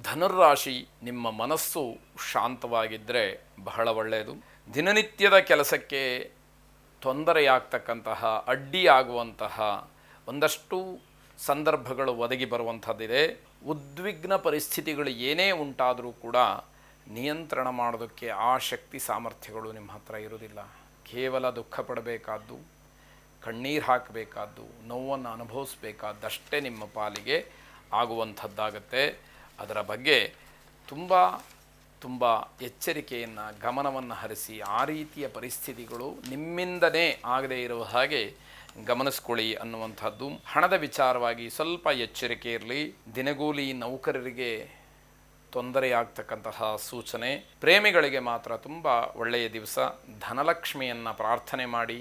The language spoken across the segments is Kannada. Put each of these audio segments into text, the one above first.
ಧನುರ್ರಾಶಿ, ನಿಮ್ಮ ಮನಸ್ಸು ಶಾಂತವಾಗಿದ್ದರೆ ಬಹಳ ಒಳ್ಳೆಯದು. ದಿನನಿತ್ಯದ ಕೆಲಸಕ್ಕೆ ತೊಂದರೆಯಾಗ್ತಕ್ಕಂತಹ, ಅಡ್ಡಿಯಾಗುವಂತಹ ಒಂದಷ್ಟು ಸಂದರ್ಭಗಳು ಒದಗಿ ಬರುವಂಥದ್ದಿದೆ. ಉದ್ವಿಗ್ನ ಪರಿಸ್ಥಿತಿಗಳು ಏನೇ ಉಂಟಾದರೂ ಕೂಡ ನಿಯಂತ್ರಣ ಮಾಡೋದಕ್ಕೆ ಆ ಶಕ್ತಿ ಸಾಮರ್ಥ್ಯಗಳು ನಿಮ್ಮ ಹತ್ರ ಇರುವುದಿಲ್ಲ. ಕೇವಲ ದುಃಖ ಪಡಬೇಕಾದ್ದು, ಕಣ್ಣೀರು ಹಾಕಬೇಕಾದ್ದು, ನೋವನ್ನು ಅನುಭವಿಸಬೇಕಾದಷ್ಟೇ ನಿಮ್ಮ ಪಾಲಿಗೆ ಆಗುವಂಥದ್ದಾಗತ್ತೆ. ಅದರ ಬಗ್ಗೆ ತುಂಬ ಎಚ್ಚರಿಕೆಯನ್ನು, ಗಮನವನ್ನು ಹರಿಸಿ ಆ ರೀತಿಯ ಪರಿಸ್ಥಿತಿಗಳು ನಿಮ್ಮಿಂದನೇ ಆಗದೇ ಇರುವ ಹಾಗೆ ಗಮನಿಸ್ಕೊಳ್ಳಿ ಅನ್ನುವಂಥದ್ದು. ಹಣದ ವಿಚಾರವಾಗಿ ಸ್ವಲ್ಪ ಎಚ್ಚರಿಕೆ ಇರಲಿ. ದಿನಗೂಲಿ ನೌಕರರಿಗೆ ತೊಂದರೆಯಾಗ್ತಕ್ಕಂತಹ ಸೂಚನೆ. ಪ್ರೇಮಿಗಳಿಗೆ ಮಾತ್ರ ತುಂಬ ಒಳ್ಳೆಯ ದಿವಸ. ಧನಲಕ್ಷ್ಮಿಯನ್ನು ಪ್ರಾರ್ಥನೆ ಮಾಡಿ,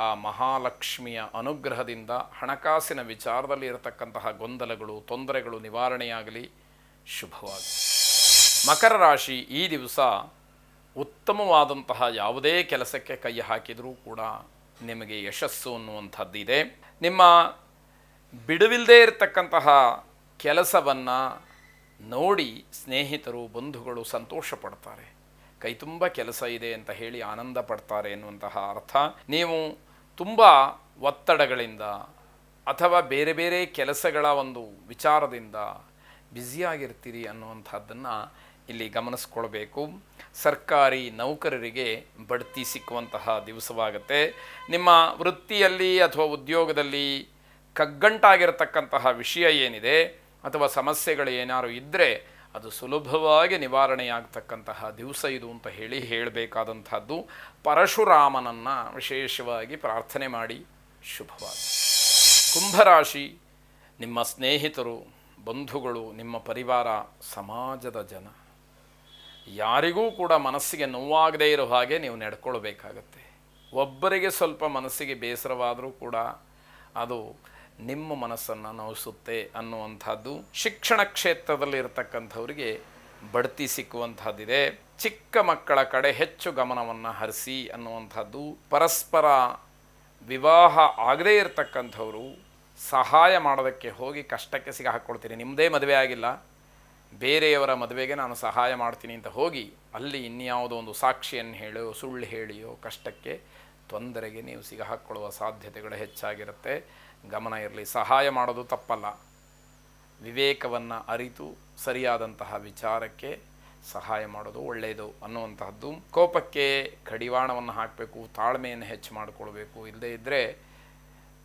ಆ ಮಹಾಲಕ್ಷ್ಮಿಯ ಅನುಗ್ರಹದಿಂದ ಹಣಕಾಸಿನ ವಿಚಾರದಲ್ಲಿ ಇರತಕ್ಕಂತಹ ಗೊಂದಲಗಳು, ತೊಂದರೆಗಳು ನಿವಾರಣೆಯಾಗಲಿ. ಶುಭವಾಗಿ. ಮಕರ ರಾಶಿ, ಈ ದಿವಸ ಉತ್ತಮವಾದಂತಹ ಯಾವುದೇ ಕೆಲಸಕ್ಕೆ ಕೈ ಹಾಕಿದರೂ ಕೂಡ ನಿಮಗೆ ಯಶಸ್ಸು ಅನ್ನುವಂಥದ್ದಿದೆ. ನಿಮ್ಮ ಬಿಡುವಿಲ್ಲದೆ ಇರತಕ್ಕಂತಹ ಕೆಲಸವನ್ನು ನೋಡಿ ಸ್ನೇಹಿತರು, ಬಂಧುಗಳು ಸಂತೋಷ ಪಡ್ತಾರೆ. ಕೈ ತುಂಬ ಕೆಲಸ ಇದೆ ಅಂತ ಹೇಳಿ ಆನಂದ ಪಡ್ತಾರೆ ಎನ್ನುವಂತಹ ಅರ್ಥ. ನೀವು ತುಂಬ ಒತ್ತಡಗಳಿಂದ ಅಥವಾ ಬೇರೆ ಬೇರೆ ಕೆಲಸಗಳ ಒಂದು ವಿಚಾರದಿಂದ ಬ್ಯುಸಿಯಾಗಿರ್ತೀರಿ ಅನ್ನುವಂಥದ್ದನ್ನು ಇಲ್ಲಿ ಗಮನಿಸ್ಕೊಳ್ಬೇಕು. ಸರ್ಕಾರಿ ನೌಕರರಿಗೆ ಬಡ್ತಿ ಸಿಕ್ಕುವಂತಹ ದಿವಸವಾಗುತ್ತೆ. ನಿಮ್ಮ ವೃತ್ತಿಯಲ್ಲಿ ಅಥವಾ ಉದ್ಯೋಗದಲ್ಲಿ ಕಗ್ಗಂಟಾಗಿರತಕ್ಕಂತಹ ವಿಷಯ ಏನಿದೆ ಅಥವಾ ಸಮಸ್ಯೆಗಳು ಏನಾರು ಇದ್ದರೆ ಅದು ಸುಲಭವಾಗಿ ನಿವಾರಣೆಯಾಗತಕ್ಕಂತಹ ದಿವಸ ಇದು ಅಂತ ಹೇಳಬೇಕಾದಂಥದ್ದು. ಪರಶುರಾಮನನ್ನು ವಿಶೇಷವಾಗಿ ಪ್ರಾರ್ಥನೆ ಮಾಡಿ. ಶುಭವಾಗಿ. ಕುಂಭರಾಶಿ, ನಿಮ್ಮ ಸ್ನೇಹಿತರು, ಬಂಧುಗಳು, ನಿಮ್ಮ ಪರಿವಾರ, ಸಮಾಜದ ಜನ ಯಾರಿಗೂ ಕೂಡ ಮನಸ್ಸಿಗೆ ನೋವಾಗದೇ ಇರೋ ಹಾಗೆ ನೀವು ನಡ್ಕೊಳ್ಬೇಕಾಗತ್ತೆ. ಒಬ್ಬರಿಗೆ ಸ್ವಲ್ಪ ಮನಸ್ಸಿಗೆ ಬೇಸರವಾದರೂ ಕೂಡ ಅದು ನಿಮ್ಮ ಮನಸ್ಸನ್ನು ನೋಯಿಸುತ್ತೆ ಅನ್ನುವಂಥದ್ದು. ಶಿಕ್ಷಣ ಕ್ಷೇತ್ರದಲ್ಲಿ ಇರತಕ್ಕಂಥವರಿಗೆ ಬಡ್ತಿ ಸಿಕ್ಕುವಂಥದ್ದಿದೆ. ಚಿಕ್ಕ ಮಕ್ಕಳ ಕಡೆ ಹೆಚ್ಚು ಗಮನವನ್ನು ಹರಿಸಿ ಅನ್ನುವಂಥದ್ದು. ಪರಸ್ಪರ ವಿವಾಹ ಆಗದೇ ಇರತಕ್ಕಂಥವರು ಸಹಾಯ ಮಾಡೋದಕ್ಕೆ ಹೋಗಿ ಕಷ್ಟಕ್ಕೆ ಸಿಗಾಕ್ಕೊಳ್ತೀರಿ. ನಿಮ್ಮದೇ ಮದುವೆ ಆಗಿಲ್ಲ, ಬೇರೆಯವರ ಮದುವೆಗೆ ನಾನು ಸಹಾಯ ಮಾಡ್ತೀನಿ ಅಂತ ಹೋಗಿ ಅಲ್ಲಿ ಇನ್ಯಾವುದೋ ಒಂದು ಸಾಕ್ಷಿಯನ್ನು ಹೇಳಿಯೋ ಸುಳ್ಳು ಹೇಳಿಯೋ ಕಷ್ಟಕ್ಕೆ, ತೊಂದರೆಗೆ ನೀವು ಸಿಗಾಕೊಳ್ಳುವ ಸಾಧ್ಯತೆಗಳು ಹೆಚ್ಚಾಗಿರುತ್ತೆ. ಗಮನ ಇರಲಿ. ಸಹಾಯ ಮಾಡೋದು ತಪ್ಪಲ್ಲ. ವಿವೇಕವನ್ನು ಅರಿತು ಸರಿಯಾದಂತಹ ವಿಚಾರಕ್ಕೆ ಸಹಾಯ ಮಾಡೋದು ಒಳ್ಳೆಯದು ಅನ್ನುವಂತಹದ್ದು. ಕೋಪಕ್ಕೆ ಕಡಿವಾಣವನ್ನು ಹಾಕಬೇಕು, ತಾಳ್ಮೆಯನ್ನು ಹೆಚ್ಚು ಮಾಡಿಕೊಳ್ಬೇಕು. ಇಲ್ಲದೇ ಇದ್ದರೆ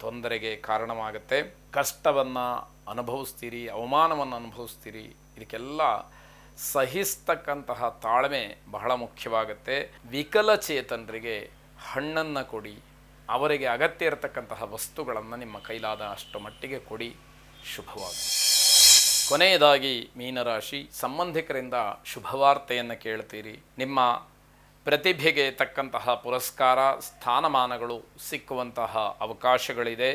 ತೊಂದರೆಗೆ ಕಾರಣವಾಗುತ್ತೆ. ಕಷ್ಟವನ್ನು ಅನುಭವಿಸ್ತೀರಿ, ಅವಮಾನವನ್ನು ಅನುಭವಿಸ್ತೀರಿ. ಇದಕ್ಕೆಲ್ಲ ಸಹಿಸ್ತಕ್ಕಂತಹ ತಾಳ್ಮೆ ಬಹಳ ಮುಖ್ಯವಾಗುತ್ತೆ. ವಿಕಲಚೇತನರಿಗೆ ಹಣ್ಣನ್ನು ಕೊಡಿ, ಅವರಿಗೆ ಅಗತ್ಯ ಇರತಕ್ಕಂತಹ ವಸ್ತುಗಳನ್ನು ನಿಮ್ಮ ಕೈಲಾದ ಅಷ್ಟು ಮಟ್ಟಿಗೆ ಕೊಡಿ. ಶುಭವಾಗಿ. ಕೊನೆಯದಾಗಿ ಮೀನರಾಶಿ, ಸಂಬಂಧಿಕರಿಂದ ಶುಭವಾರ್ತೆಯನ್ನು ಕೇಳ್ತೀರಿ. ನಿಮ್ಮ ಪ್ರತಿಭೆಗೆ ತಕ್ಕಂತಹ ಪುರಸ್ಕಾರ, ಸ್ಥಾನಮಾನಗಳು ಸಿಕ್ಕುವಂತಹ ಅವಕಾಶಗಳಿದೆ.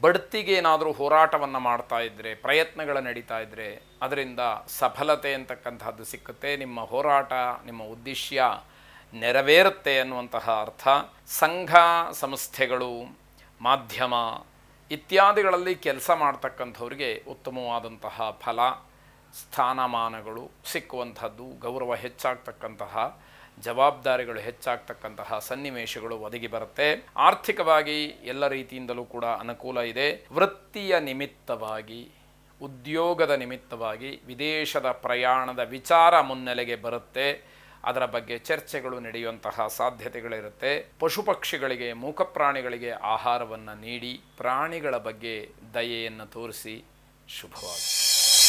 ಬಡ್ತಿಗೆ ಏನಾದರೂ ಹೋರಾಟವನ್ನು ಮಾಡ್ತಾ ಇದ್ದರೆ, ಪ್ರಯತ್ನಗಳು ನಡೀತಾ ಇದ್ದರೆ ಅದರಿಂದ ಸಫಲತೆ ಅಂತಕ್ಕಂತಹದ್ದು ಸಿಕ್ಕುತ್ತೆ. ನಿಮ್ಮ ಹೋರಾಟ, ನಿಮ್ಮ ಉದ್ದೇಶ ನೆರವೇರುತ್ತೆ ಅನ್ನುವಂತಹ ಅರ್ಥ. ಸಂಘ ಸಂಸ್ಥೆಗಳು, ಮಾಧ್ಯಮ ಇತ್ಯಾದಿಗಳಲ್ಲಿ ಕೆಲಸ ಮಾಡ್ತಕ್ಕಂಥವ್ರಿಗೆ ಉತ್ತಮವಾದಂತಹ ಫಲ, ಸ್ಥಾನಮಾನಗಳು ಸಿಕ್ಕುವಂಥದ್ದು. ಗೌರವ ಹೆಚ್ಚಾಗ್ತಕ್ಕಂತಹ, ಜವಾಬ್ದಾರಿಗಳು ಹೆಚ್ಚಾಗ್ತಕ್ಕಂತಹ ಸನ್ನಿವೇಶಗಳು ಒದಗಿ ಬರುತ್ತೆ. ಆರ್ಥಿಕವಾಗಿ ಎಲ್ಲ ರೀತಿಯಿಂದಲೂ ಕೂಡ ಅನುಕೂಲ ಇದೆ. ವೃತ್ತಿಯ ನಿಮಿತ್ತವಾಗಿ, ಉದ್ಯೋಗದ ನಿಮಿತ್ತವಾಗಿ ವಿದೇಶದ ಪ್ರಯಾಣದ ವಿಚಾರ ಮುನ್ನೆಲೆಗೆ ಬರುತ್ತೆ. ಅದರ ಬಗ್ಗೆ ಚರ್ಚೆಗಳು ನಡೆಯುವಂತಹ ಸಾಧ್ಯತೆಗಳಿರುತ್ತೆ. ಪಶು ಪಕ್ಷಿಗಳಿಗೆ, ಮೂಕ ಪ್ರಾಣಿಗಳಿಗೆ ಆಹಾರವನ್ನು ನೀಡಿ, ಪ್ರಾಣಿಗಳ ಬಗ್ಗೆ ದಯೆಯನ್ನು ತೋರಿಸಿ. ಶುಭವಾಗಿ.